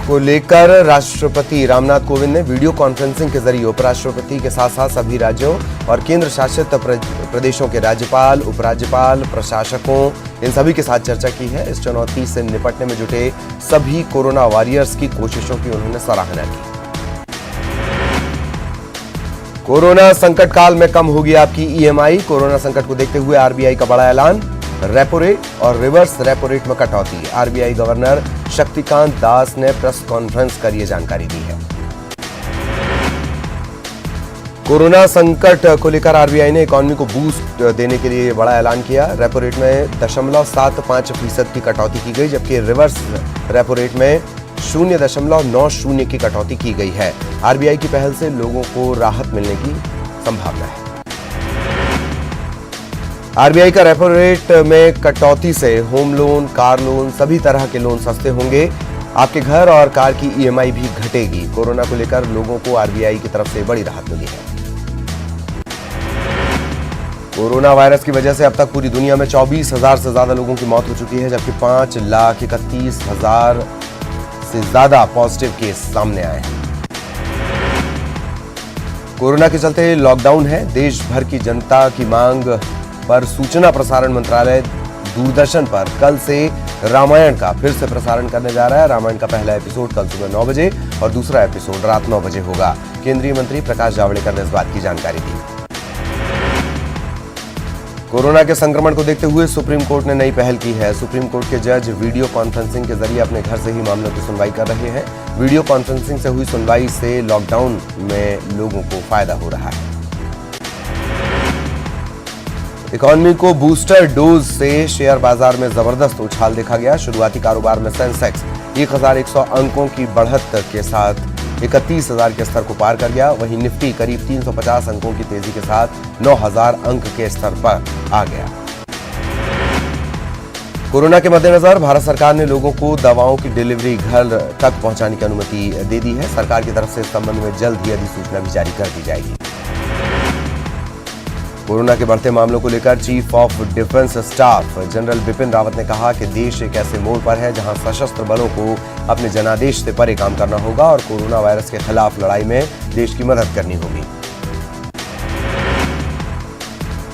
को लेकर राष्ट्रपति रामनाथ कोविंद ने वीडियो कॉन्फ्रेंसिंग के जरिए उपराष्ट्रपति के साथ साथ सभी राज्यों और केंद्र शासित प्रदेशों के राज्यपाल, उपराज्यपाल, प्रशासकों इन सभी के साथ चर्चा की है। इस चुनौती से निपटने में जुटे सभी कोरोना वॉरियर्स की कोशिशों की उन्होंने सराहना की। कोरोना संकट काल में कम होगी आपकी ईएमआई। कोरोना संकट को देखते हुए आरबीआई का बड़ा ऐलान, रेपो रेट और रिवर्स रेपो रेट में कटौती। आरबीआई गवर्नर शक्तिकांत दास ने प्रेस कॉन्फ्रेंस कर ये जानकारी दी है। कोरोना संकट को लेकर आरबीआई ने इकोनॉमी को बूस्ट देने के लिए बड़ा ऐलान किया। रेपो रेट में 0.75% की कटौती की गई, जबकि रिवर्स रेपो रेट में 0.90 की कटौती की गई है। आरबीआई की पहल से लोगों को राहत मिलने की संभावना है। आरबीआई का रेपो रेट में कटौती से होम लोन, कार लोन, सभी तरह के लोन सस्ते होंगे। आपके घर और कार की ईएमआई भी घटेगी। कोरोना को लेकर लोगों को आरबीआई की तरफ से बड़ी राहत मिली है। कोरोना वायरस की वजह से अब तक पूरी दुनिया में 24,000 से ज्यादा लोगों की मौत हो चुकी है, जबकि 5,31,000 से ज्यादा पॉजिटिव केस सामने आए हैं। कोरोना के चलते लॉकडाउन है। देश भर की जनता की मांग पर सूचना प्रसारण मंत्रालय दूरदर्शन पर कल से रामायण का फिर से प्रसारण करने जा रहा है। रामायण का पहला एपिसोड कल सुबह 9 बजे और दूसरा एपिसोड रात 9 बजे होगा। केंद्रीय मंत्री प्रकाश जावड़ेकर ने इस बात की जानकारी दी। कोरोना के संक्रमण को देखते हुए सुप्रीम कोर्ट ने नई पहल की है। सुप्रीम कोर्ट के जज वीडियो कॉन्फ्रेंसिंग के जरिए अपने घर से ही मामलों की सुनवाई कर रहे हैं। वीडियो कॉन्फ्रेंसिंग से हुई सुनवाई से लॉकडाउन में लोगों को फायदा हो रहा है। इकोनॉमी को बूस्टर डोज से शेयर बाजार में जबरदस्त उछाल देखा गया। शुरुआती कारोबार में सेंसेक्स 1,100 अंकों की बढ़त के साथ 31,000 के स्तर को पार कर गया। वहीं निफ्टी करीब 350 अंकों की तेजी के साथ 9,000 अंक के स्तर पर आ गया। कोरोना के मद्देनजर भारत सरकार ने लोगों को दवाओं की डिलीवरी घर तक पहुंचाने की अनुमति दे दी है। सरकार की तरफ से इस संबंध में जल्द ही अधिसूचना भी जारी कर दी जाएगी। कोरोना के बढ़ते मामलों को लेकर chief of defence staff general Bipin Rawat ने कहा कि देश एक ऐसे मोड़ पर है जहां सशस्त्र बलों को अपने जनादेश से परे काम करना होगा और कोरोना वायरस के खिलाफ लड़ाई में देश की मदद करनी होगी।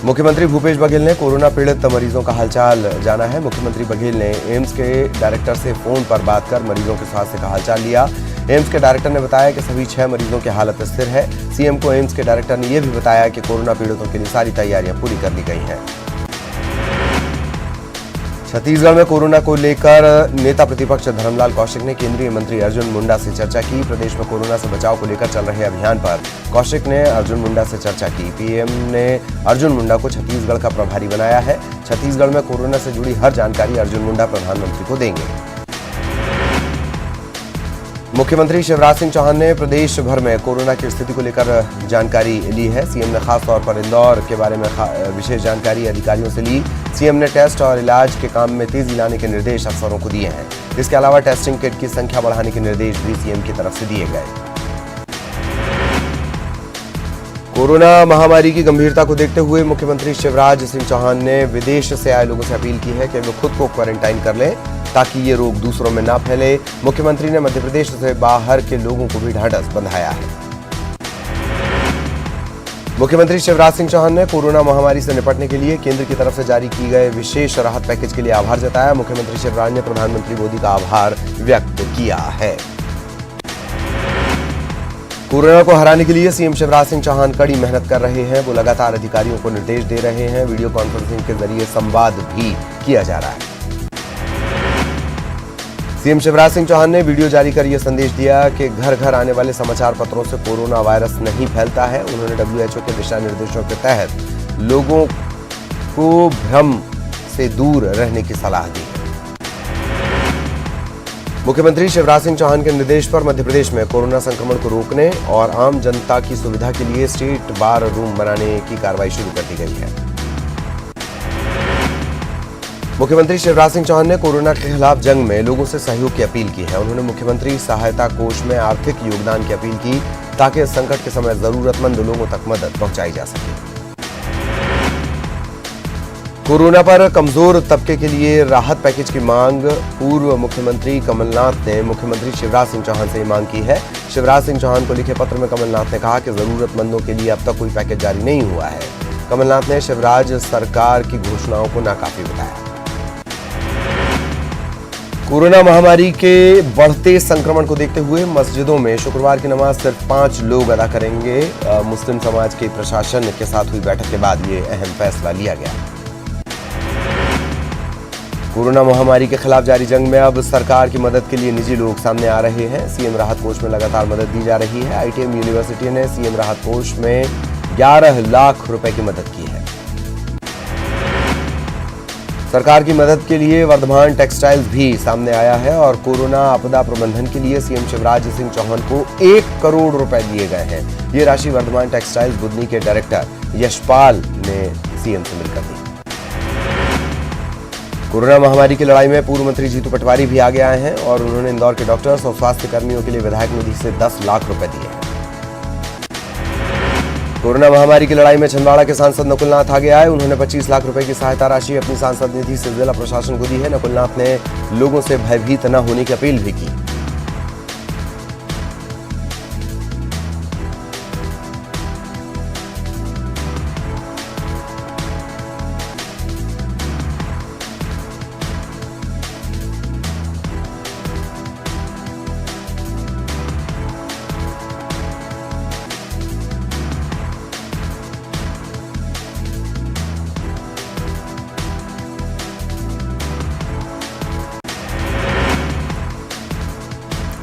मुख्यमंत्री भूपेश बघेल ने कोरोना पीड़ित मरीजों का हालचाल जाना है। मुख्यमंत्री बघेल ने एम्स के डायरेक्टर से फोन पर बात कर मरीजों के स्वास्थ्य का हालचाल लिया। एम्स के डायरेक्टर ने बताया कि सभी 6 मरीजों की हालत स्थिर है। सीएम को एम्स के डायरेक्टर ने यह भी बताया कि कोरोना पीड़ितों के लिए सारी तैयारियां पूरी कर ली गई हैं। छत्तीसगढ़ में कोरोना को लेकर नेता प्रतिपक्ष धर्मलाल कौशिक ने केंद्रीय मंत्री अर्जुन मुंडा से चर्चा की। प्रदेश में कोरोना से बचाव को लेकर चल रहे अभियान पर कौशिक ने अर्जुन मुंडा से चर्चा की। पीएम ने अर्जुन मुंडा को छत्तीसगढ़ का प्रभारी बनाया है। छत्तीसगढ़ में कोरोना से जुड़ी हर जानकारी अर्जुन मुंडा प्रधानमंत्री को देंगे। मुख्यमंत्री शिवराज सिंह चौहान ने प्रदेश भर में कोरोना की स्थिति को लेकर जानकारी ली है। सीएम ने खास तौर पर इंदौर के बारे में विशेष जानकारी अधिकारियों से ली। सीएम ने टेस्ट और इलाज के काम में तेजी लाने के निर्देश अफसरों को दिए हैं। इसके अलावा टेस्टिंग किट की संख्या बढ़ाने के निर्देश भी सीएम की तरफ से दिए गए। कोरोना महामारी की गंभीरता को देखते हुए मुख्यमंत्री शिवराज सिंह चौहान ने विदेश से आए लोगों से अपील की है कि वे खुद को क्वारंटाइन कर लें ताकि ये रोग दूसरों में ना फैले। मुख्यमंत्री ने मध्य प्रदेश से बाहर के लोगों को भी ढांढस बंधाया है। मुख्यमंत्री शिवराज सिंह चौहान ने कोरोना महामारी से निपटने के लिए केंद्र की तरफ से जारी की गए विशेष राहत पैकेज के लिए आभार जताया। मुख्यमंत्री शिवराज ने प्रधानमंत्री मोदी का आभार व्यक्त किया है। कोरोना को हराने के लिए सीएम शिवराज सिंह चौहान कड़ी मेहनत कर रहे हैं। वो लगातार अधिकारियों को निर्देश दे रहे हैं। वीडियो कॉन्फ्रेंसिंग के जरिए संवाद भी किया जा रहा है। सीएम शिवराज सिंह चौहान ने वीडियो जारी कर यह संदेश दिया कि घर घर आने वाले समाचार पत्रों से कोरोना वायरस नहीं फैलता है। उन्होंने WHO के दिशा निर्देशों के तहत लोगों को भ्रम से दूर रहने की सलाह दी है। मुख्यमंत्री शिवराज सिंह चौहान के निर्देश पर मध्य प्रदेश में कोरोना संक्रमण को रोकने और आम जनता की सुविधा के लिए स्टेट बार रूम बनाने की कार्रवाई शुरू कर दी गई है। मुख्यमंत्री शिवराज सिंह चौहान ने कोरोना के खिलाफ जंग में लोगों से सहयोग की अपील की है। उन्होंने मुख्यमंत्री सहायता कोष में आर्थिक योगदान की अपील की ताकि इस संकट के समय जरूरतमंद लोगों तक मदद पहुंचाई जा सके। कोरोना पर कमजोर तबके के लिए राहत पैकेज की मांग। पूर्व मुख्यमंत्री कमलनाथ ने मुख्यमंत्री शिवराज सिंह चौहान से मांग की है। शिवराज सिंह चौहान को लिखे पत्र में कमलनाथ ने कहा कि जरूरतमंदों के लिए अब तक कोई पैकेज जारी नहीं हुआ है। कमलनाथ ने शिवराज सरकार की घोषणाओं को नाकाफी बताया। कोरोना महामारी के बढ़ते संक्रमण को देखते हुए मस्जिदों में शुक्रवार की नमाज सिर्फ 5 लोग अदा करेंगे। मुस्लिम समाज के प्रशासन के साथ हुई बैठक के बाद ये अहम फैसला लिया गया। कोरोना महामारी के खिलाफ जारी जंग में अब सरकार की मदद के लिए निजी लोग सामने आ रहे हैं। सीएम राहत कोष में लगातार मदद दी जा रही है। आईटीएम यूनिवर्सिटी ने सीएम राहत कोष में 11 लाख रुपए की मदद की है। सरकार की मदद के लिए वर्धमान टेक्सटाइल्स भी सामने आया है और कोरोना आपदा प्रबंधन के लिए सीएम शिवराज सिंह चौहान को 1 करोड़ रुपए दिए गए हैं। ये राशि वर्धमान टेक्सटाइल्स बुधनी के डायरेक्टर यशपाल ने सीएम से मिलकर दी। कोरोना महामारी की लड़ाई में पूर्व मंत्री जीतू पटवारी भी आगे आए हैं और उन्होंने इंदौर के डॉक्टर्स और स्वास्थ्य कर्मियों के लिए विधायक निधि से 10 लाख रुपए दिए हैं। कोरोना महामारी की लड़ाई में छिंदवाड़ा के सांसद नकुलनाथ आगे आए। उन्होंने 25 लाख रुपए की सहायता राशि अपनी सांसद निधि से जिला प्रशासन को दी है। नकुलनाथ ने लोगों से भयभीत न होने की अपील भी की।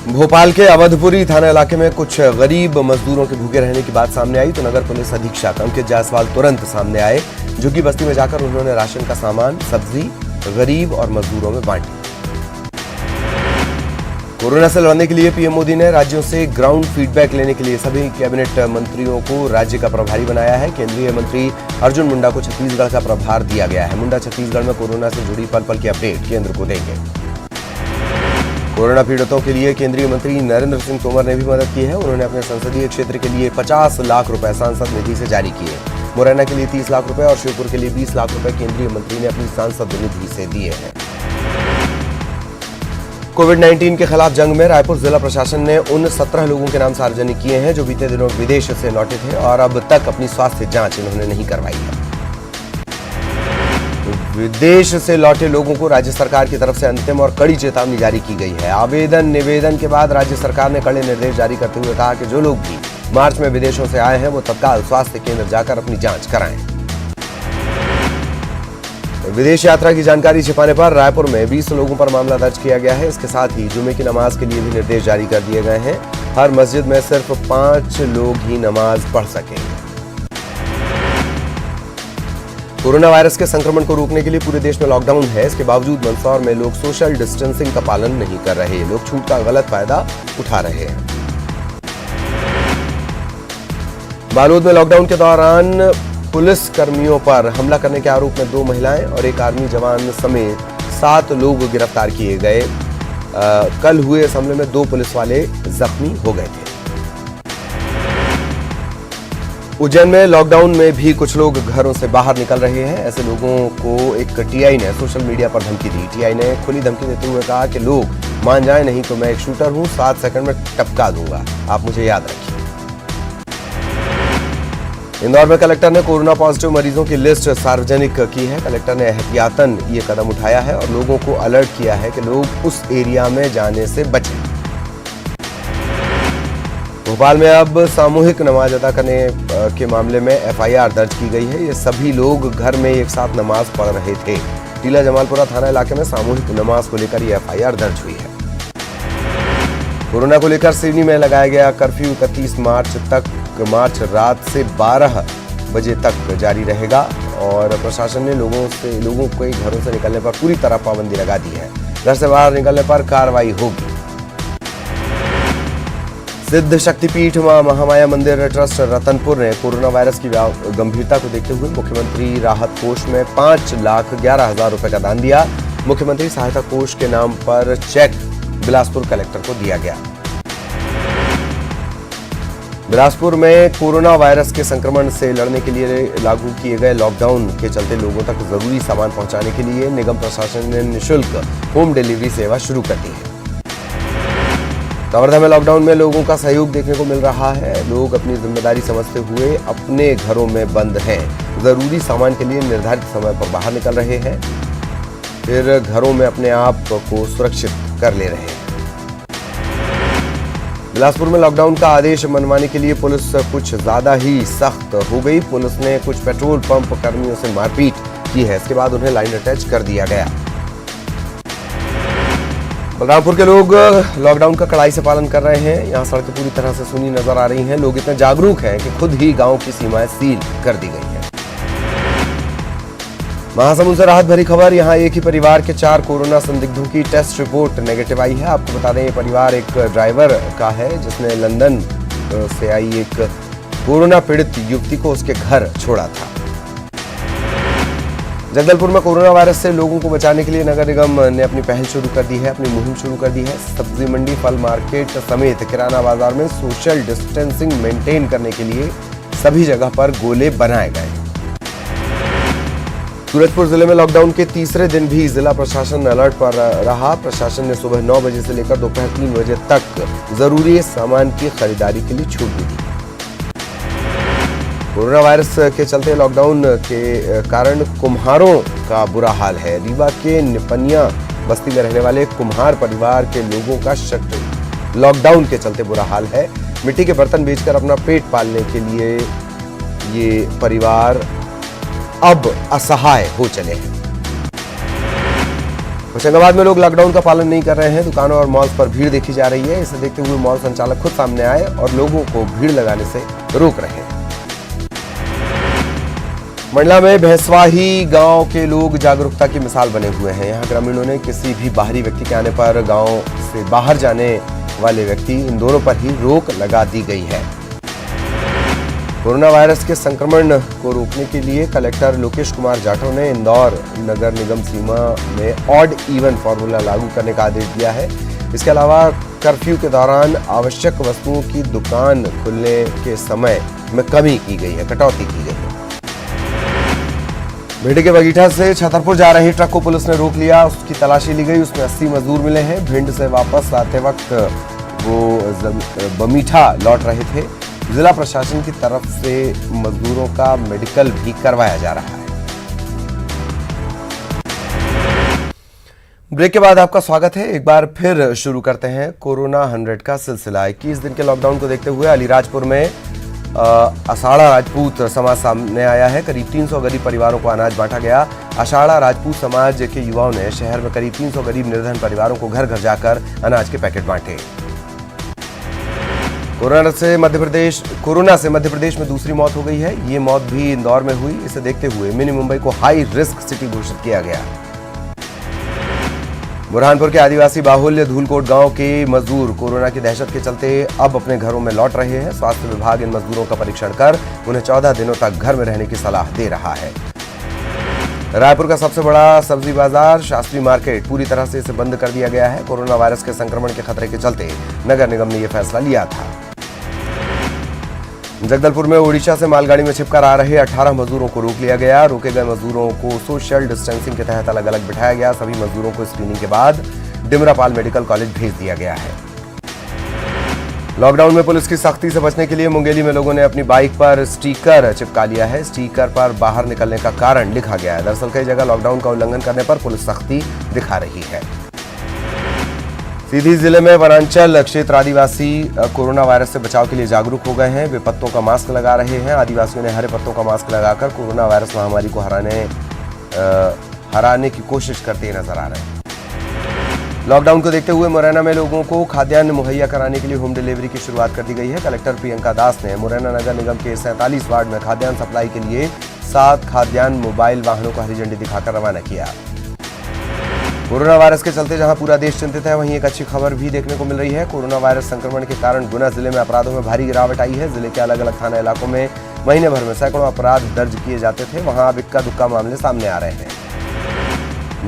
भोपाल के अवधपुरी थाना इलाके में कुछ गरीब मजदूरों के भूखे रहने की बात सामने आई तो नगर पुलिस अधीक्षक अंकित जायसवाल तुरंत सामने आए। झुग्गी बस्ती में जाकर उन्होंने राशन का सामान, सब्जी गरीब और मजदूरों में बांटी। कोरोना से लड़ने के लिए पीएम मोदी ने राज्यों से ग्राउंड फीडबैक लेने के लिए सभी कैबिनेट मंत्रियों को राज्य का प्रभारी बनाया है। केंद्रीय मंत्री अर्जुन मुंडा को छत्तीसगढ़ का प्रभार दिया गया है। मुंडा छत्तीसगढ़ में कोरोना से जुड़ी पल पल की अपडेट केंद्र को देंगे। कोरोना पीड़ितों के लिए केंद्रीय मंत्री नरेंद्र सिंह तोमर ने भी मदद की है। उन्होंने अपने संसदीय क्षेत्र के लिए 50 लाख रुपए सांसद निधि से जारी किए। मुरैना के लिए 30 लाख रुपए और शिवपुर के लिए 20 लाख रुपए केंद्रीय मंत्री ने अपनी सांसद निधि से दिए हैं। कोविड-19 के खिलाफ जंग में रायपुर जिला प्रशासन ने उन 17 लोगों के नाम सार्वजनिक किए हैं जो बीते दिनों विदेश से लौटे थे और अब तक अपनी स्वास्थ्य जांच इन्होंने नहीं करवाई है। विदेश से लौटे लोगों को राज्य सरकार की तरफ से अंतिम और कड़ी चेतावनी जारी की गई है। आवेदन निवेदन के बाद राज्य सरकार ने कड़े निर्देश जारी करते हुए कहा कि जो लोग भी मार्च में विदेशों से आए हैं वो तत्काल स्वास्थ्य केंद्र जाकर अपनी जांच कराएं। विदेश यात्रा की जानकारी छिपाने पर रायपुर में 20 लोगों पर मामला दर्ज किया गया है। इसके साथ ही जुमे की नमाज के लिए भी निर्देश जारी कर दिए गए हैं। हर मस्जिद में सिर्फ 5 लोग ही नमाज पढ़ सकेंगे। कोरोना वायरस के संक्रमण को रोकने के लिए पूरे देश में लॉकडाउन है। इसके बावजूद मंदसौर में लोग सोशल डिस्टेंसिंग का पालन नहीं कर रहे। लोग छूट का गलत फायदा उठा रहे हैं। बालोद में लॉकडाउन के दौरान पुलिस कर्मियों पर हमला करने के आरोप में 2 महिलाएं और एक आर्मी जवान समेत 7 लोग गिरफ्तार किए गए। कल हुए इस हमले में 2 पुलिस वाले जख्मी हो गए थे। उज्जैन में लॉकडाउन में भी कुछ लोग घरों से बाहर निकल रहे हैं। ऐसे लोगों को एक टीआई ने सोशल मीडिया पर धमकी दी। टीआई ने खुली धमकी देते हुए कहा कि लोग मान जाए नहीं तो मैं एक शूटर हूं, 7 सेकंड में टपका दूंगा, आप मुझे याद रखिए। इंदौर में कलेक्टर ने कोरोना पॉजिटिव मरीजों की लिस्ट सार्वजनिक की है। कलेक्टर ने एहतियातन ये कदम उठाया है और लोगों को अलर्ट किया है कि लोग उस एरिया में जाने से बचें। भोपाल में अब सामूहिक नमाज अदा करने के मामले में एफआईआर दर्ज की गई है। ये सभी लोग घर में एक साथ नमाज पढ़ रहे थे। टीला जमालपुरा थाना इलाके में सामूहिक नमाज को लेकर ये एफआईआर दर्ज हुई है। कोरोना को लेकर सिवनी में लगाया गया कर्फ्यू 31 मार्च तक मार्च रात से 12 बजे तक जारी रहेगा और प्रशासन ने लोगों के घरों से निकलने पर पूरी तरह पाबंदी लगा दी है। घर से बाहर निकलने पर कार्रवाई होगी। सिद्ध शक्तिपीठ मां महामाया मंदिर ट्रस्ट रतनपुर ने कोरोना वायरस की गंभीरता को देखते हुए मुख्यमंत्री राहत कोष में 5,11,000 रुपए का दान दिया। मुख्यमंत्री सहायता कोष के नाम पर चेक बिलासपुर कलेक्टर को दिया गया। बिलासपुर में कोरोना वायरस के संक्रमण से लड़ने के लिए लागू किए गए लॉकडाउन के चलते लोगों तक जरूरी सामान पहुंचाने के लिए निगम प्रशासन ने निःशुल्क होम डिलीवरी सेवा शुरू कर दी है। कवर्धा में लॉकडाउन में लोगों का सहयोग देखने को मिल रहा है। लोग अपनी जिम्मेदारी समझते हुए अपने घरों में बंद हैं। जरूरी सामान के लिए निर्धारित समय पर बाहर निकल रहे हैं, फिर घरों में अपने आप को सुरक्षित कर ले रहे हैं। बिलासपुर में लॉकडाउन का आदेश मनवाने के लिए पुलिस कुछ ज्यादा ही सख्त हो गई। पुलिस ने कुछ पेट्रोल पंप कर्मियों से मारपीट की है, इसके बाद उन्हें लाइन अटैच कर दिया गया। बलरामपुर के लोग लॉकडाउन का कड़ाई से पालन कर रहे हैं। यहाँ सड़कें पूरी तरह से सूनी नजर आ रही हैं। लोग इतने जागरूक हैं कि खुद ही गांव की सीमाएं सील कर दी गई हैं। महासमुंद से राहत भरी खबर। यहाँ एक ही परिवार के 4 कोरोना संदिग्धों की टेस्ट रिपोर्ट नेगेटिव आई है। आपको बता दें, ये परिवार एक ड्राइवर का है जिसने लंदन से आई एक कोरोना पीड़ित युवती को उसके घर छोड़ा था। जगदलपुर में कोरोना वायरस से लोगों को बचाने के लिए नगर निगम ने अपनी पहल शुरू कर दी है, अपनी मुहिम शुरू कर दी है। सब्जी मंडी, फल मार्केट समेत किराना बाजार में सोशल डिस्टेंसिंग मेंटेन करने के लिए सभी जगह पर गोले बनाए गए। सूरजपुर जिले में लॉकडाउन के तीसरे दिन भी जिला प्रशासन अलर्ट पर रहा। प्रशासन ने सुबह 9 बजे से लेकर दोपहर 3 बजे तक जरूरी सामान की खरीदारी के लिए छूट दी। कोरोना वायरस के चलते लॉकडाउन के कारण कुम्हारों का बुरा हाल है। रीवा के निपनिया बस्ती में रहने वाले कुम्हार परिवार के लोगों का लॉकडाउन के चलते बुरा हाल है। मिट्टी के बर्तन बेचकर अपना पेट पालने के लिए ये परिवार अब असहाय हो चले हैं। होशंगाबाद में लोग लॉकडाउन का पालन नहीं कर रहे हैं। दुकानों और मॉल्स पर भीड़ देखी जा रही है। इसे देखते हुए मॉल संचालक खुद सामने आए और लोगों को भीड़ लगाने से रोक रहे हैं। मंडला में भैंसवाही गांव के लोग जागरूकता की मिसाल बने हुए हैं। यहाँ ग्रामीणों ने किसी भी बाहरी व्यक्ति के आने पर गांव से बाहर जाने वाले व्यक्ति, इन दोनों पर ही रोक लगा दी गई है। कोरोना वायरस के संक्रमण को रोकने के लिए कलेक्टर लोकेश कुमार जाटव ने इंदौर नगर निगम सीमा में ऑड इवन फॉर्मूला लागू करने का आदेश दिया है। इसके अलावा कर्फ्यू के दौरान आवश्यक वस्तुओं की दुकान खुलने के समय में कमी की गई है, कटौती की गई है। भिंड के बगीठा से छतरपुर जा रही ट्रक को पुलिस ने रोक लिया। उसकी तलाशी ली गई। उसमें 80 मजदूर मिले हैं। भिंड से वापस आते वक्त वो बमीठा लौट रहे थे। जिला प्रशासन की तरफ से मजदूरों का मेडिकल भी करवाया जा रहा है। ब्रेक के बाद आपका स्वागत है। एक बार फिर शुरू करते हैं कोरोना 100 का सिलसिला। 21 दिन के लॉकडाउन को देखते हुए अलीराजपुर में अषाढ़ा राजपूत समाज सामने आया है। करीब 300 गरीब परिवारों को अनाज बांटा गया। अषाढ़ा राजपूत समाज के युवाओं ने शहर में करीब 300 गरीब निर्धन परिवारों को घर घर जाकर अनाज के पैकेट बांटे। कोरोना से मध्य प्रदेश में दूसरी मौत हो गई है। ये मौत भी इंदौर में हुई। इसे देखते हुए मिनी मुंबई को हाई रिस्क सिटी घोषित किया गया। बुरहानपुर के आदिवासी बाहुल्य धूलकोट गांव के मजदूर कोरोना की दहशत के चलते अब अपने घरों में लौट रहे हैं। स्वास्थ्य विभाग इन मजदूरों का परीक्षण कर उन्हें 14 दिनों तक घर में रहने की सलाह दे रहा है। रायपुर का सबसे बड़ा सब्जी बाजार शास्त्री मार्केट पूरी तरह से इसे बंद कर दिया गया है। कोरोना वायरस के संक्रमण के खतरे के चलते नगर निगम ने यह फैसला लिया था। जगदलपुर में ओडिशा से मालगाड़ी में छिपकर आ रहे 18 मजदूरों को रोक लिया गया। रोके गए मजदूरों को सोशल डिस्टेंसिंग के तहत अलग अलग बिठाया गया। सभी मजदूरों को स्क्रीनिंग के बाद डिमरापाल मेडिकल कॉलेज भेज दिया गया है। लॉकडाउन में पुलिस की सख्ती से बचने के लिए मुंगेली में लोगों ने अपनी बाइक पर स्टिकर चिपका लिया है। स्टिकर पर बाहर निकलने का कारण लिखा गया है। दरअसल कई जगह लॉकडाउन का उल्लंघन करने पर पुलिस सख्ती दिखा रही है। सीधी जिले में वनांचल क्षेत्र आदिवासी कोरोना वायरस से बचाव के लिए जागरूक हो गए हैं। वे पत्तों का मास्क लगा रहे हैं। आदिवासियों ने हरे पत्तों का मास्क लगाकर कोरोना वायरस महामारी को हराने की कोशिश करते नजर आ रहे हैं। लॉकडाउन को देखते हुए मुरैना में लोगों को खाद्यान्न मुहैया कराने के लिए होम डिलीवरी की शुरुआत कर दी गई है। कलेक्टर प्रियंका दास ने मुरैना नगर निगम के 47 वार्ड में खाद्यान्न सप्लाई के लिए 7 खाद्यान्न मोबाइल वाहनों को हरी झंडी दिखाकर रवाना किया। कोरोना वायरस के चलते जहां पूरा देश चिंतित है, वहीं एक अच्छी खबर भी देखने को मिल रही है। कोरोना वायरस संक्रमण के कारण गुना जिले में अपराधों में भारी गिरावट आई है। जिले के अलग अलग थाना इलाकों में महीने भर में सैकड़ों अपराध दर्ज किए जाते थे, वहां अब इक्का दुक्का मामले सामने आ रहे हैं।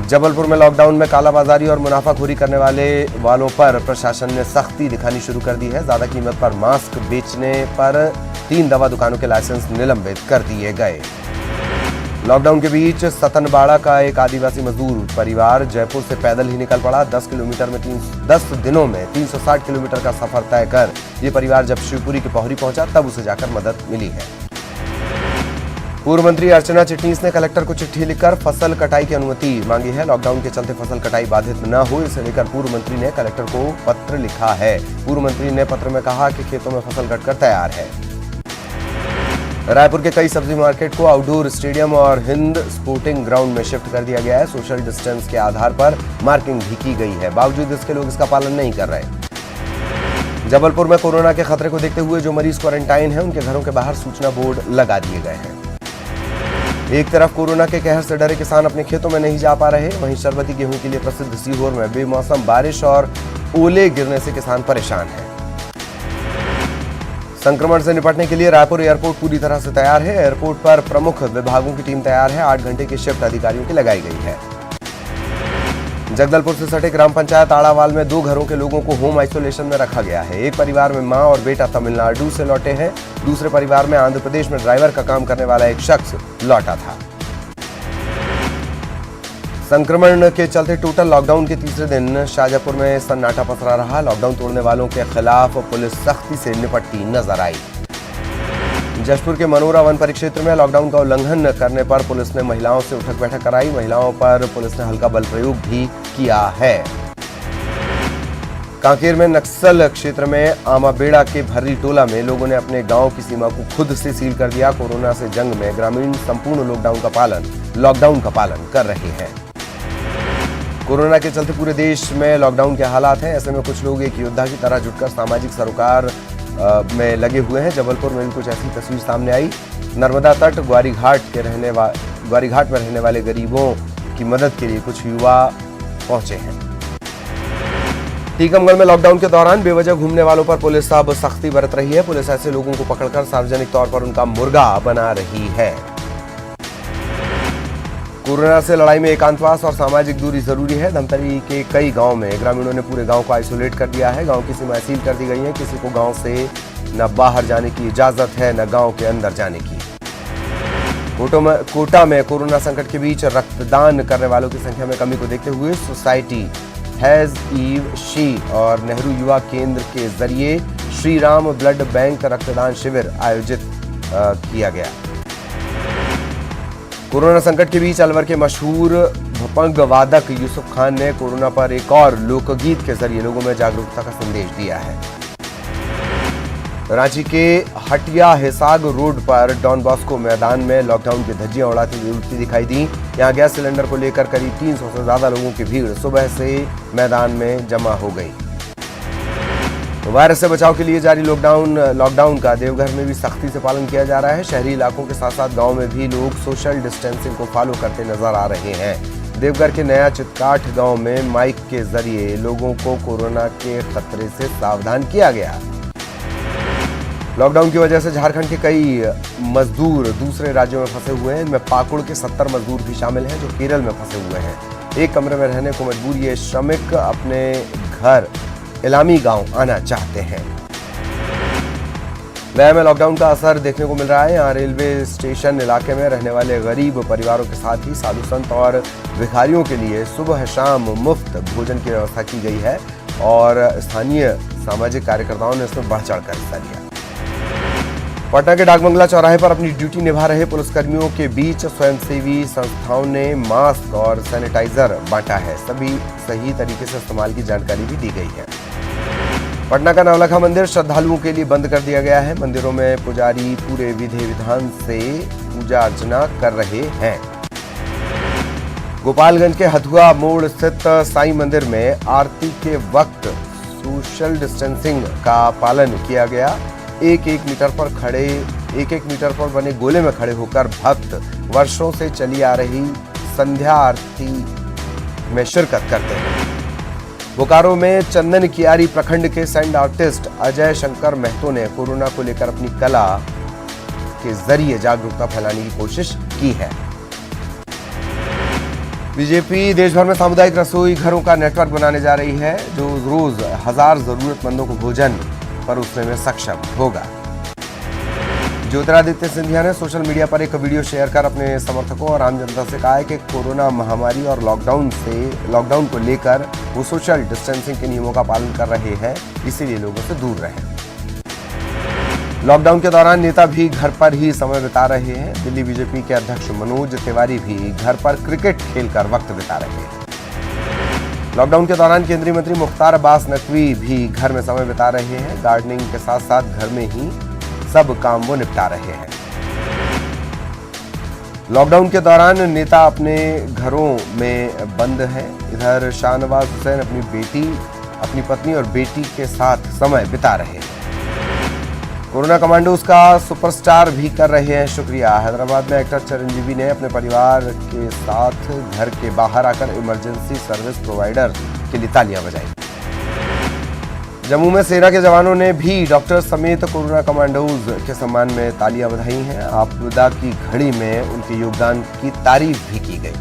जबलपुर में लॉकडाउन में कालाबाजारी और मुनाफाखोरी करने वालों पर प्रशासन ने सख्ती दिखानी शुरू कर दी है। ज्यादा कीमत पर मास्क बेचने पर 3 दवा दुकानों के लाइसेंस निलंबित कर दिए गए। लॉकडाउन के बीच सतनबाड़ा का एक आदिवासी मजदूर परिवार जयपुर से पैदल ही निकल पड़ा। 10 दिनों में 360 किलोमीटर का सफर तय कर ये परिवार जब शिवपुरी की पोहरी पहुंचा तब उसे जाकर मदद मिली है। पूर्व मंत्री अर्चना चिटनीस ने कलेक्टर को चिट्ठी लिखकर फसल कटाई की अनुमति मांगी है। लॉकडाउन के चलते फसल कटाई बाधित न हो, इसे लेकर पूर्व मंत्री ने कलेक्टर को पत्र लिखा है। पूर्व मंत्री ने पत्र में कहा कि खेतों में फसल कटकर तैयार है। रायपुर के कई सब्जी मार्केट को आउटडोर स्टेडियम और हिंद स्पोर्टिंग ग्राउंड में शिफ्ट कर दिया गया है। सोशल डिस्टेंस के आधार पर मार्किंग भी की गई है, बावजूद इसके लोग इसका पालन नहीं कर रहे। जबलपुर में कोरोना के खतरे को देखते हुए जो मरीज क्वारंटाइन है उनके घरों के बाहर सूचना बोर्ड लगा दिए गए हैं। एक तरफ कोरोना के कहर से डरे किसान अपने खेतों में नहीं जा पा रहे, वहीं शरबती गेहूं के लिए प्रसिद्ध सीहोर में बेमौसम बारिश और ओले गिरने से किसान परेशान हैं। संक्रमण से निपटने के लिए रायपुर एयरपोर्ट पूरी तरह से तैयार है। एयरपोर्ट पर प्रमुख विभागों की टीम तैयार है। 8 घंटे की शिफ्ट अधिकारियों की लगाई गई है। जगदलपुर से सटे ग्राम पंचायत आड़ावाल में 2 घरों के लोगों को होम आइसोलेशन में रखा गया है। एक परिवार में मां और बेटा तमिलनाडु से लौटे हैं, दूसरे परिवार में आंध्र प्रदेश में ड्राइवर का काम करने वाला एक शख्स लौटा था। संक्रमण के चलते टोटल लॉकडाउन के तीसरे दिन शाजापुर में सन्नाटा पसरा रहा। लॉकडाउन तोड़ने वालों के खिलाफ पुलिस सख्ती से निपटती नजर आई। जशपुर के मनोरा वन परिक्षेत्र में लॉकडाउन का उल्लंघन करने पर पुलिस ने महिलाओं से उठक बैठक कराई। महिलाओं पर पुलिस ने हल्का बल प्रयोग भी किया है। कांकेर में नक्सल क्षेत्र में आमाबेड़ा के भर्री टोला में लोगों ने अपने गांव की सीमा को खुद से सील कर दिया। कोरोना से जंग में ग्रामीण संपूर्ण लॉकडाउन का पालन कर रहे हैं। कोरोना के चलते पूरे देश में लॉकडाउन के हालात हैं। ऐसे में कुछ लोग एक योद्धा की तरह जुटकर सामाजिक सरोकार में लगे हुए हैं। जबलपुर में कुछ ऐसी तस्वीर सामने आई। नर्मदा तट ग्वारीघाट में रहने वाले गरीबों की मदद के लिए कुछ युवा पहुंचे हैं। टीकमगढ़ में लॉकडाउन के दौरान बेवजह घूमने वालों पर पुलिस अब सख्ती बरत रही है। पुलिस ऐसे लोगों को पकड़कर सार्वजनिक तौर पर उनका मुर्गा बना रही है। कोरोना से लड़ाई में एकांतवास और सामाजिक दूरी जरूरी है। धमतरी के कई गांव में ग्रामीणों ने पूरे गांव को आइसोलेट कर दिया है। गांव की सीमाएं सील कर दी गई हैं। किसी को गांव से न बाहर जाने की इजाजत है न गांव के अंदर जाने की। कोटा में कोरोना संकट के बीच रक्तदान करने वालों की संख्या में कमी को देखते हुए सोसाइटी हैज ईव शी और नेहरू युवा केंद्र के जरिए श्री राम ब्लड बैंक रक्तदान शिविर आयोजित किया गया। कोरोना संकट के बीच अलवर के मशहूर भपंग वादक यूसुफ खान ने कोरोना पर एक और लोकगीत के जरिए लोगों में जागरूकता का संदेश दिया है। रांची के हटिया हिसाग रोड पर डॉन बॉस्को मैदान में लॉकडाउन की धज्जियां उड़ती दिखाई दी। यहां गैस सिलेंडर को लेकर करीब 300 से ज्यादा लोगों की भीड़ सुबह से मैदान में जमा हो गई। वायरस से बचाव के लिए जारी लॉकडाउन का देवघर में भी सख्ती से पालन किया जा रहा है। शहरी इलाकों के साथ साथ गांव में भी लोग सोशल डिस्टेंसिंग को फॉलो करते नजर आ रहे हैं। देवघर के नया चितकाठ गांव में माइक के जरिए लोगों को कोरोना के खतरे से सावधान किया गया। लॉकडाउन की वजह से झारखंड के कई मजदूर दूसरे राज्यों में फंसे हुए हैं। इनमें पाकुड़ के 70 मजदूर भी शामिल हैं जो केरल में फंसे हुए हैं। एक कमरे में रहने को मजबूर ये श्रमिक अपने घर इलामी गांव आना चाहते हैं। गया में लॉकडाउन का असर देखने को मिल रहा है। यहाँ रेलवे स्टेशन इलाके में रहने वाले गरीब परिवारों के साथ ही साधु संत और भिखारियों के लिए सुबह शाम मुफ्त भोजन की व्यवस्था की गई है और स्थानीय सामाजिक कार्यकर्ताओं ने इसमें बढ़ चढ़कर हिस्सा लिया। पटना के डाकबंगला चौराहे पर अपनी ड्यूटी निभा रहे पुलिसकर्मियों के बीच स्वयंसेवी संस्थाओं ने मास्क और सैनिटाइजर बांटा है। सभी सही तरीके से इस्तेमाल की जानकारी भी दी गई है। पटना का नवलखा मंदिर श्रद्धालुओं के लिए बंद कर दिया गया है। मंदिरों में पुजारी पूरे विधि विधान से पूजा अर्चना कर रहे हैं। गोपालगंज के हथुआ मोड़ स्थित साईं मंदिर में आरती के वक्त सोशल डिस्टेंसिंग का पालन किया गया। एक एक मीटर पर बने गोले में खड़े होकर भक्त वर्षों से चली आ रही संध्या आरती में शिरकत करते हैं। बोकारो में चंदन कियारी प्रखंड के सैंड आर्टिस्ट अजय शंकर महतो ने कोरोना को लेकर अपनी कला के जरिए जागरूकता फैलाने की कोशिश की है। बीजेपी देश भर में सामुदायिक रसोई घरों का नेटवर्क बनाने जा रही है, जो रोज 1000 जरूरतमंदों को भोजन परोसने में सक्षम होगा। ज्योतिरादित्य सिंधिया ने सोशल मीडिया पर एक वीडियो शेयर कर अपने समर्थकों और आम जनता से कहा है कि कोरोना महामारी और लॉकडाउन को लेकर वो सोशल डिस्टेंसिंग के नियमों का पालन कर रहे हैं, इसीलिए लोगों से दूर रहें। लॉकडाउन के दौरान नेता भी घर पर ही समय बिता रहे हैं। दिल्ली बीजेपी के अध्यक्ष मनोज तिवारी भी घर पर क्रिकेट खेलकर वक्त बिता रहे हैं। लॉकडाउन के दौरान केंद्रीय मंत्री मुख्तार अब्बास नकवी भी घर में समय बिता रहे हैं। गार्डनिंग के साथ साथ घर में ही सब काम वो निपटा रहे हैं। लॉकडाउन के दौरान नेता अपने घरों में बंद हैं। इधर शाहनवाज हुसैन अपनी पत्नी और बेटी के साथ समय बिता रहे हैं। कोरोना कमांडोज का सुपरस्टार भी कर रहे हैं शुक्रिया। हैदराबाद में एक्टर चिरंजीवी ने अपने परिवार के साथ घर के बाहर आकर इमरजेंसी सर्विस प्रोवाइडर के लिए तालियां बजाई। जम्मू में सेना के जवानों ने भी डॉक्टर समेत कोरोना कमांडोज के सम्मान में तालियां बधाई हैं। आपदा की घड़ी में उनके योगदान की तारीफ भी की गई।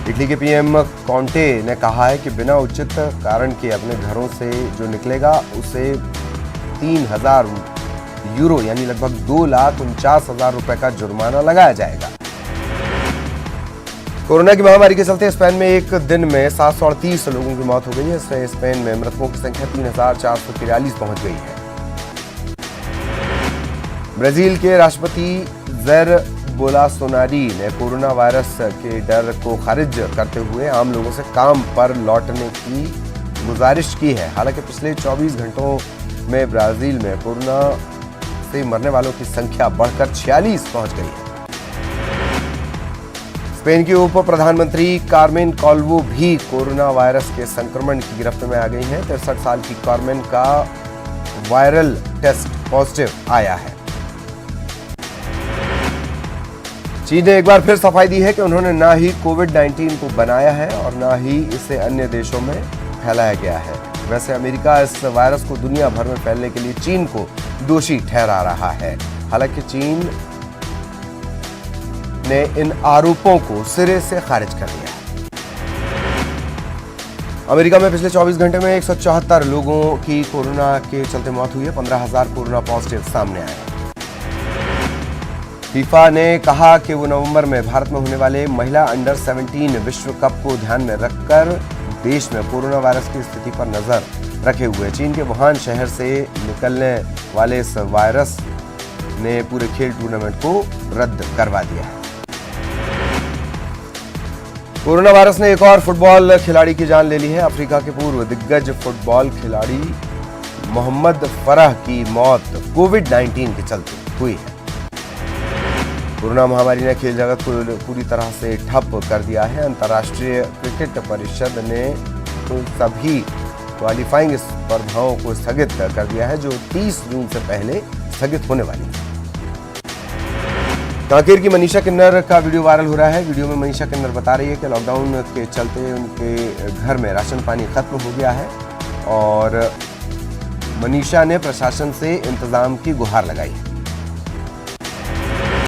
इटली के पीएम कॉन्टे ने कहा है कि बिना उचित कारण के अपने घरों से जो निकलेगा उसे 3000 यूरो यानी लगभग 2,49,000 रुपए का जुर्माना लगाया जाएगा। कोरोना की महामारी के चलते स्पेन में एक दिन में 738 लोगों की मौत हो गई है। इससे स्पेन में मृतकों की संख्या 3,443 पहुंच गई है। ब्राजील के राष्ट्रपति जैर बोल्सोनारो ने कोरोना वायरस के डर को खारिज करते हुए आम लोगों से काम पर लौटने की गुजारिश की है। हालांकि पिछले 24 घंटों में ब्राजील में कोरोना से मरने वालों की संख्या बढ़कर 46 पहुंच गई है। स्पेन की उप प्रधानमंत्री कार्मेन कॉल्वो भी कोरोना वायरस के संक्रमण की गिरफ्त में आ गई हैं। 63 साल की कार्मेन का वायरल टेस्ट पॉजिटिव आया है। चीन ने एक बार फिर सफाई दी है कि उन्होंने ना ही कोविड-19 को बनाया है और ना ही इसे अन्य देशों में फैलाया गया है। वैसे अमेरिका इस वायरस को दुनिया भर में फैलने के लिए चीन को दोषी ठहरा रहा है। हालांकि चीन ने इन आरोपों को सिरे से खारिज कर दिया। अमेरिका में पिछले 24 घंटे में 174 लोगों की कोरोना के चलते मौत हुई है। 15,000 कोरोना पॉजिटिव सामने आए। फीफा ने कहा कि वो नवंबर में भारत में होने वाले महिला अंडर 17 विश्व कप को ध्यान में रखकर देश में कोरोना वायरस की स्थिति पर नजर रखे हुए चीन के वुहान शहर से निकलने वाले इस वायरस ने पूरे खेल टूर्नामेंट को रद्द करवा दिया है। कोरोना वायरस ने एक और फुटबॉल खिलाड़ी की जान ले ली है। अफ्रीका के पूर्व दिग्गज फुटबॉल खिलाड़ी मोहम्मद फराह की मौत कोविड-19 के चलते हुई है। कोरोना महामारी ने खेल जगत को पूरी तरह से ठप कर दिया है। अंतर्राष्ट्रीय क्रिकेट परिषद ने सभी क्वालिफाइंग स्पर्धाओं को स्थगित कर दिया है, जो 30 जून से पहले स्थगित होने वाली है। कांकेर की मनीषा किन्नर का वीडियो वायरल हो रहा है। वीडियो में मनीषा किन्नर बता रही है कि लॉकडाउन के चलते उनके घर में राशन पानी खत्म हो गया है और मनीषा ने प्रशासन से इंतजाम की गुहार लगाई है।